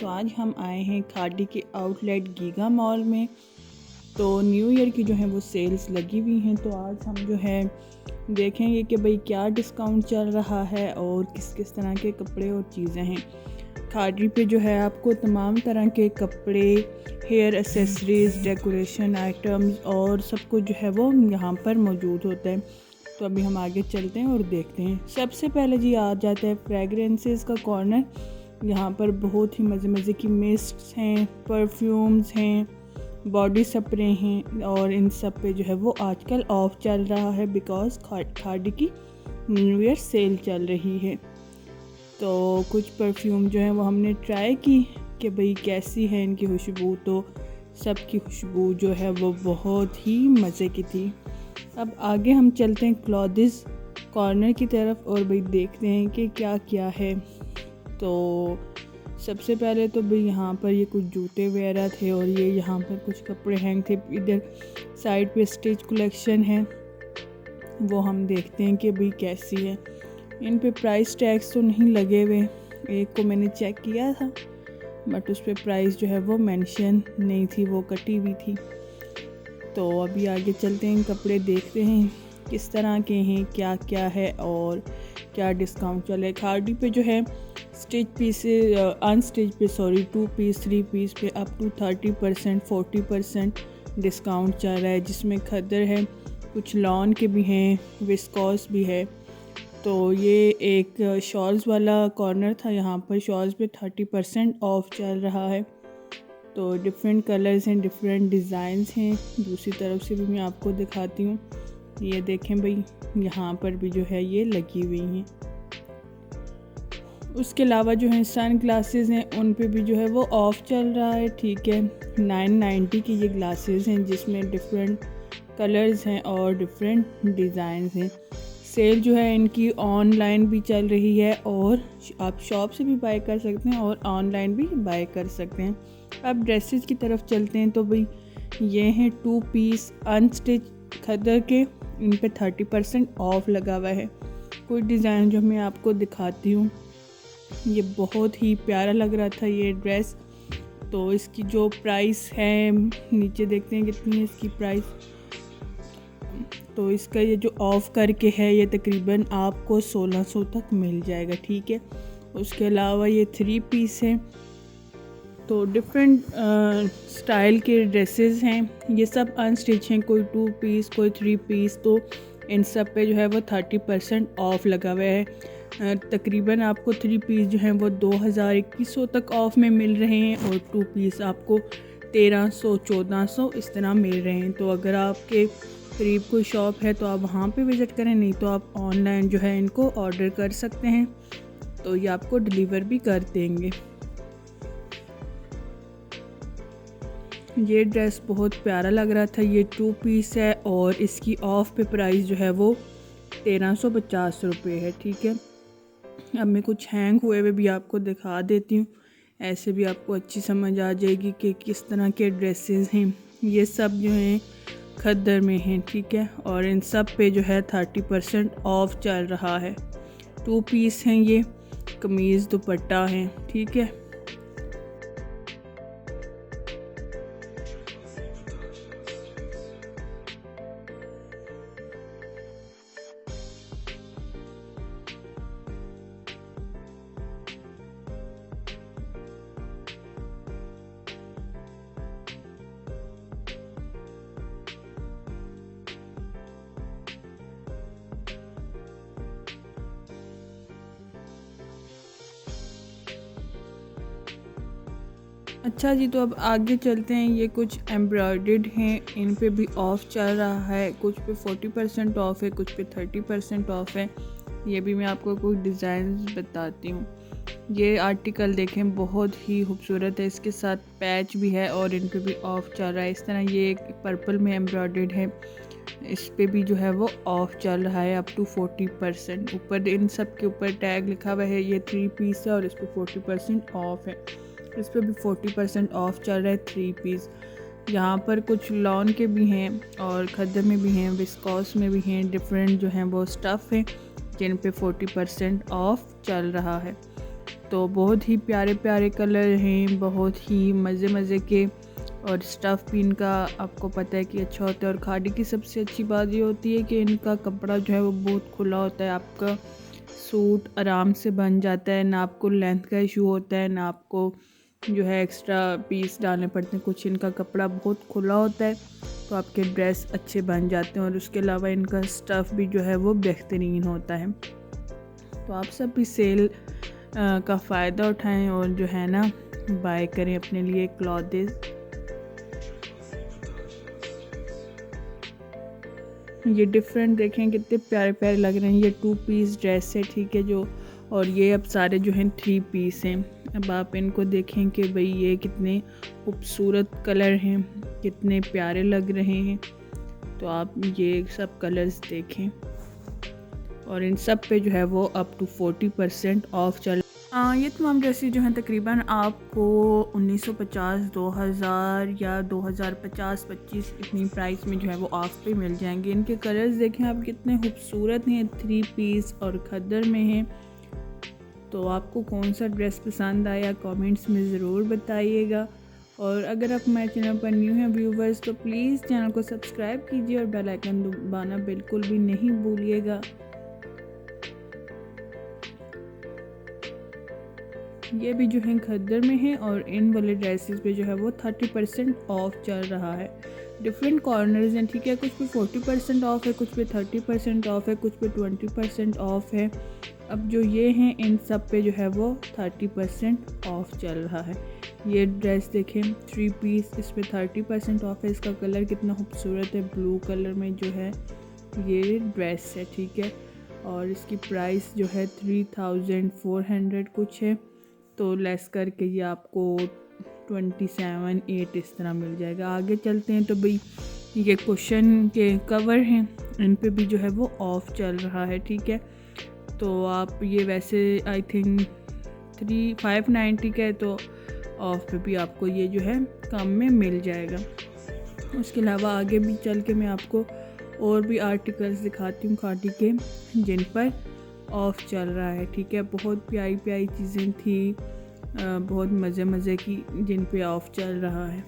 आज हम आए हैं खाड़ी के आउटलेट गीगा मॉल में। तो न्यू ईयर की जो है वो सेल्स लगी हुई हैं। तो आज हम जो है देखेंगे कि भाई क्या डिस्काउंट चल रहा है और किस किस तरह के कपड़े और चीज़ें हैं। खाड़ी पे जो है आपको तमाम तरह के कपड़े, हेयर एसेसरीज़, डेकोरेशन आइटम्स और सब कुछ जो है वो यहाँ पर मौजूद होता है। तो अभी हम आगे चलते हैं और देखते हैं। सबसे पहले जी आ जाता है फ्रेगरेंसेस का कॉर्नर। यहाँ पर बहुत ही मज़े मज़े की मिस्ट्स हैं, परफ्यूम्स हैं, बॉडी स्प्रे हैं और इन सब पे जो है वो आजकल ऑफ चल रहा है बिकॉज खाड़ी की न्यू ईयर सेल चल रही है। तो कुछ परफ्यूम जो है वो हमने ट्राई की कि भाई कैसी है इनकी खुशबू। तो सबकी खुशबू जो है वो बहुत ही मज़े की थी। अब आगे हम चलते हैं क्लॉथ्स कॉर्नर की तरफ और भाई देखते हैं कि क्या क्या है। तो सबसे पहले तो भाई यहाँ पर ये कुछ जूते वगैरह थे और ये यहाँ पर कुछ कपड़े हैंग थे। इधर साइड पे स्टिच कलेक्शन है, वो हम देखते हैं कि भाई कैसी है। इन पे प्राइस टैग्स तो नहीं लगे हुए, एक को मैंने चेक किया था बट उस पर प्राइस जो है वो मेंशन नहीं थी, वो कटी हुई थी। तो अभी आगे चलते हैं, कपड़े देखते हैं किस तरह के हैं, क्या क्या है और क्या डिस्काउंट चले। खाड़ी पे जो है स्टिच पीस अनस्टिच पे 2 पीस 3 पीस पे अप टू 30% 40% डिस्काउंट चल रहा है, जिसमें खद्दर है, कुछ लॉन के भी हैं, विस्कॉस भी है। तो ये एक शॉल्स वाला कॉर्नर था, यहाँ पर शॉल्स पे 30% ऑफ चल रहा है। तो डिफरेंट कलर्स हैं, डिफरेंट डिज़ाइंस हैं। दूसरी तरफ से भी मैं आपको दिखाती हूँ, ये देखें भाई यहाँ पर भी जो है ये लगी हुई हैं। उसके अलावा जो है सन ग्लासेस हैं, उन पे भी जो है वो ऑफ़ चल रहा है। ठीक है, 990 की ये ग्लासेस हैं जिसमें डिफरेंट कलर्स हैं और डिफरेंट डिज़ाइंस हैं। सेल जो है इनकी ऑनलाइन भी चल रही है और आप शॉप से भी बाय कर सकते हैं और ऑनलाइन भी बाय कर सकते हैं। अब ड्रेसेस की तरफ चलते हैं। तो भाई ये हैं 2 पीस अनस्टिच खद्दर के, इन पे 30% ऑफ लगा हुआ है। कोई डिज़ाइन जो मैं आपको दिखाती हूँ, ये बहुत ही प्यारा लग रहा था ये ड्रेस। तो इसकी जो प्राइस है, नीचे देखते हैं कितनी है इसकी प्राइस। तो इसका ये जो ऑफ़ करके है ये तकरीबन आपको 1600 तक मिल जाएगा। ठीक है, उसके अलावा ये 3 पीस है। तो डिफरेंट स्टाइल के ड्रेसेस हैं, ये सब अनस्टिच हैं, कोई 2 पीस कोई 3 पीस। तो इन सब पे जो है वो 30% ऑफ लगा हुआ है। तकरीबन आपको 3 पीस जो हैं वो 2000-2100 तक ऑफ़ में मिल रहे हैं और 2 पीस आपको 1300-1400 इस तरह मिल रहे हैं। तो अगर आपके करीब कोई शॉप है तो आप वहाँ पे विज़िट करें, नहीं तो आप ऑनलाइन जो है इनको ऑर्डर कर सकते हैं, तो ये आपको डिलीवर भी कर देंगे। ये ड्रेस बहुत प्यारा लग रहा था, ये 2 पीस है और इसकी ऑफ़ पे प्राइस जो है वो 1350 रुपये है। ठीक है, अब मैं कुछ हैंग हुए हुए भी आपको दिखा देती हूँ, ऐसे भी आपको अच्छी समझ आ जाएगी कि किस तरह के ड्रेसेस हैं। ये सब जो हैं खद्दर में हैं। ठीक है, और इन सब पे जो है 30% ऑफ चल रहा है। 2 पीस हैं, ये कमीज़ दुपट्टा हैं। ठीक है, अच्छा जी। तो अब आगे चलते हैं, ये कुछ एम्ब्रॉयडर्ड हैं, इन पे भी ऑफ़ चल रहा है। कुछ पे 40% ऑफ़ है, कुछ पे 30% ऑफ़ है। ये भी मैं आपको कुछ डिज़ाइन बताती हूँ। ये आर्टिकल देखें, बहुत ही खूबसूरत है, इसके साथ पैच भी है और इन पे भी ऑफ़ चल रहा है। इस तरह ये एक पर्पल में एम्ब्रॉयडर्ड है, इस पे भी जो है वो ऑफ़ चल रहा है अप टू 40%। ऊपर इन सब के ऊपर टैग लिखा हुआ है, ये 3 पीस है और इस पर 40% ऑफ़ है। इस पर भी 40% ऑफ चल रहा है 3 पीस। यहाँ पर कुछ लॉन के भी हैं और खद्दर में भी हैं, विस्कॉस में भी हैं, डिफरेंट जो हैं वो स्टफ़ हैं जिन पे 40% ऑफ चल रहा है। तो बहुत ही प्यारे प्यारे कलर हैं, बहुत ही मज़े मज़े के। और स्टफ़ भी इनका आपको पता है कि अच्छा होता है। और खादी की सबसे अच्छी बात ये होती है कि इनका कपड़ा जो है वो बहुत खुला होता है, आपका सूट आराम से बन जाता है, ना आपको लेंथ का इशू होता है, ना आपको जो है एक्स्ट्रा पीस डालने पड़ते हैं कुछ। इनका कपड़ा बहुत खुला होता है तो आपके ड्रेस अच्छे बन जाते हैं। और उसके अलावा इनका स्टफ़ भी जो है वो बेहतरीन होता है। तो आप सब भी सेल का फ़ायदा उठाएं और जो है ना बाय करें अपने लिए क्लॉथेस। ये डिफरेंट देखें कितने प्यारे प्यारे लग रहे हैं। ये 2 पीस ड्रेस है, ठीक है जो। और ये अब सारे जो हैं 3 पीस हैं। अब आप इनको देखें कि भाई ये कितने खूबसूरत कलर हैं, कितने प्यारे लग रहे हैं। तो आप ये सब कलर्स देखें और इन सब पे जो है वो अप टू 40% ऑफ चल। ये तमाम ड्रेसेस जो हैं तकरीबन आपको 1950, 2000 या 2050-25 इतनी प्राइस में जो है वो ऑफ पे मिल जाएंगे। इनके कलर्स देखें आप कितने खूबसूरत हैं, 3 पीस और खद्दर में हैं। तो आपको कौन सा ड्रेस पसंद आया कमेंट्स में ज़रूर बताइएगा। और अगर आप हमारे चैनल पर न्यू हैं व्यूवर्स तो प्लीज़ चैनल को सब्सक्राइब कीजिए और बेल आइकन दबाना बिल्कुल भी नहीं भूलिएगा। ये भी जो है खद्दर में है और इन वाले ड्रेसेस पे जो है वो 30% ऑफ चल रहा है। डिफरेंट कॉर्नर्स हैं, ठीक है। कुछ पे 40% ऑफ है, कुछ पे 30% ऑफ है, कुछ पे 20% ऑफ है। अब जो ये हैं इन सब पे जो है वो 30% ऑफ चल रहा है। ये ड्रेस देखें 3 पीस, इस पे 30% ऑफ है। इसका कलर कितना खूबसूरत है, ब्लू कलर में जो है ये ड्रेस है, ठीक है। और इसकी प्राइस जो है 3400 कुछ है, तो लेस करके ये आपको 27,800 इस तरह मिल जाएगा। आगे चलते हैं तो भाई ये कुशन के कवर हैं, इन पे भी जो है वो ऑफ़ चल रहा है, ठीक है। तो आप ये वैसे आई थिंक 590 का है, तो ऑफ पे भी आपको ये जो है कम में मिल जाएगा। उसके अलावा आगे भी चल के मैं आपको और भी आर्टिकल्स दिखाती हूँ खादी के जिन पर ऑफ चल रहा है, ठीक है। बहुत प्यारी प्यारी चीज़ें थी, बहुत मज़े मज़े की, जिन पे ऑफ चल रहा है।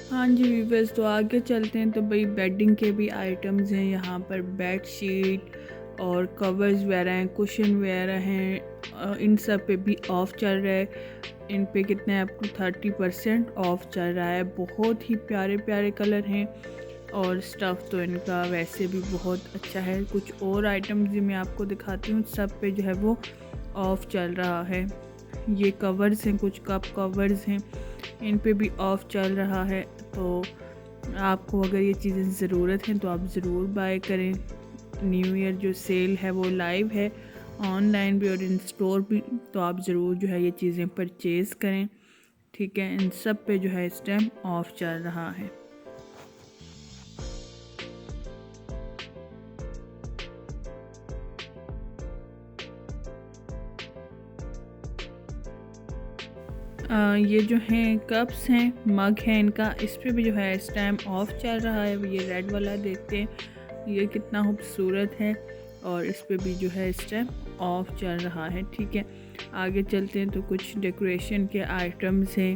हाँ जी व्यूवर्स, तो आगे चलते हैं तो भाई बेडिंग के भी आइटम्स हैं यहाँ पर। बेड शीट और कवर्स वगैरह हैं, कुशन वगैरह हैं, इन सब पे भी ऑफ़ चल रहा है। इन पे कितने अप टू 30% ऑफ चल रहा है। बहुत ही प्यारे प्यारे कलर हैं और स्टफ़ तो इनका वैसे भी बहुत अच्छा है। कुछ और आइटम्स भी मैं आपको दिखाती हूँ, सब पे जो है वो ऑफ़ चल रहा है। ये कवर्स हैं, कुछ कप कवर्स हैं, इन पे भी ऑफ़ चल रहा है। तो आपको अगर ये चीज़ें ज़रूरत हैं तो आप ज़रूर बाय करें। न्यू ईयर जो सेल है वो लाइव है, ऑनलाइन भी और इन स्टोर भी, तो आप ज़रूर जो है ये चीज़ें परचेज़ करें, ठीक है। इन सब पे जो है इस टाइम ऑफ़ चल रहा है। ये जो हैं कप्स हैं, मग हैं इनका, इस पे भी जो है इस टाइम ऑफ चल रहा है। ये रेड वाला देखते हैं, ये कितना खूबसूरत है और इस पे भी जो है इस टाइम ऑफ चल रहा है, ठीक है। आगे चलते हैं तो कुछ डेकोरेशन के आइटम्स हैं,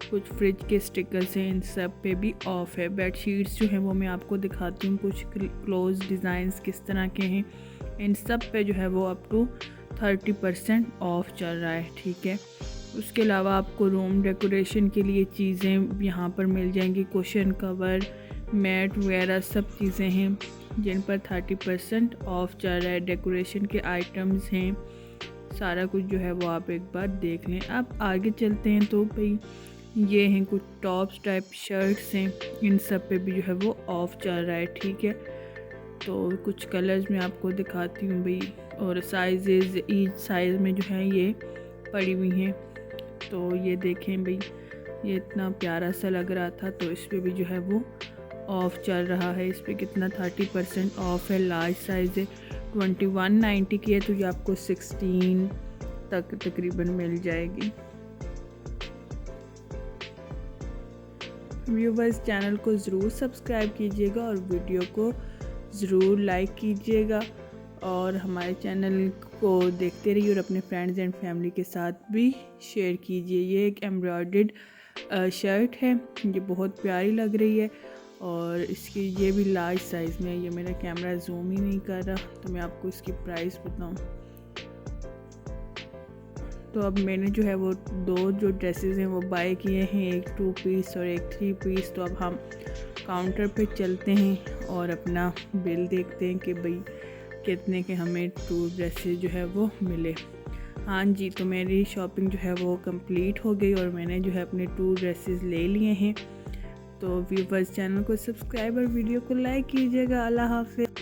कुछ फ्रिज के स्टिकर्स हैं, इन सब पे भी ऑफ है। बेड शीट्स जो हैं वो मैं आपको दिखाती हूँ, कुछ क्लोज डिज़ाइंस किस तरह के हैं। इन सब पे जो है वो अप टू 30% ऑफ चल रहा है, ठीक है। उसके अलावा आपको रूम डेकोरेशन के लिए चीज़ें यहाँ पर मिल जाएंगी, कुशन कवर, मैट वगैरह सब चीज़ें हैं जिन पर 30% ऑफ चल रहा है। डेकोरेशन के आइटम्स हैं, सारा कुछ जो है वो आप एक बार देख लें। अब आगे चलते हैं तो भाई ये हैं कुछ टॉप्स टाइप शर्ट्स हैं, इन सब पे भी जो है वो ऑफ चल रहा है, ठीक है। तो कुछ कलर्स मैं आपको दिखाती हूँ भाई, और साइजेस ईच साइज़ में जो है ये पड़ी हुई हैं। तो ये देखें भाई, ये इतना प्यारा सा लग रहा था। तो इस पर भी जो है वो ऑफ़ चल रहा है। इस पर कितना 30% ऑफ़ है। लार्ज साइज़ है, 2190 की है, तो ये आपको 16 तक तकरीबन मिल जाएगी। व्यूवर्स, चैनल को ज़रूर सब्सक्राइब कीजिएगा और वीडियो को ज़रूर लाइक कीजिएगा और हमारे चैनल को देखते रहिए और अपने फ्रेंड्स एंड फैमिली के साथ भी शेयर कीजिए। ये एक एम्ब्रॉयडर्ड शर्ट है, ये बहुत प्यारी लग रही है और इसकी ये भी लार्ज साइज़ में है। ये मेरा कैमरा जूम ही नहीं कर रहा, तो मैं आपको इसकी प्राइस बताऊं। तो अब मैंने जो है वो 2 जो ड्रेसेस हैं वो बाय किए हैं, एक 2 पीस और एक 3 पीस। तो अब हम काउंटर पे चलते हैं और अपना बिल देखते हैं कि भाई कितने के हमें 2 ड्रेसेस जो है वो मिले। हाँ जी, तो मेरी शॉपिंग जो है वो कंप्लीट हो गई और मैंने जो है अपने 2 ड्रेसेस ले लिए हैं। तो व्यूवर्स, चैनल को सब्सक्राइब और वीडियो को लाइक कीजिएगा। अल्लाह हाफ़िज़।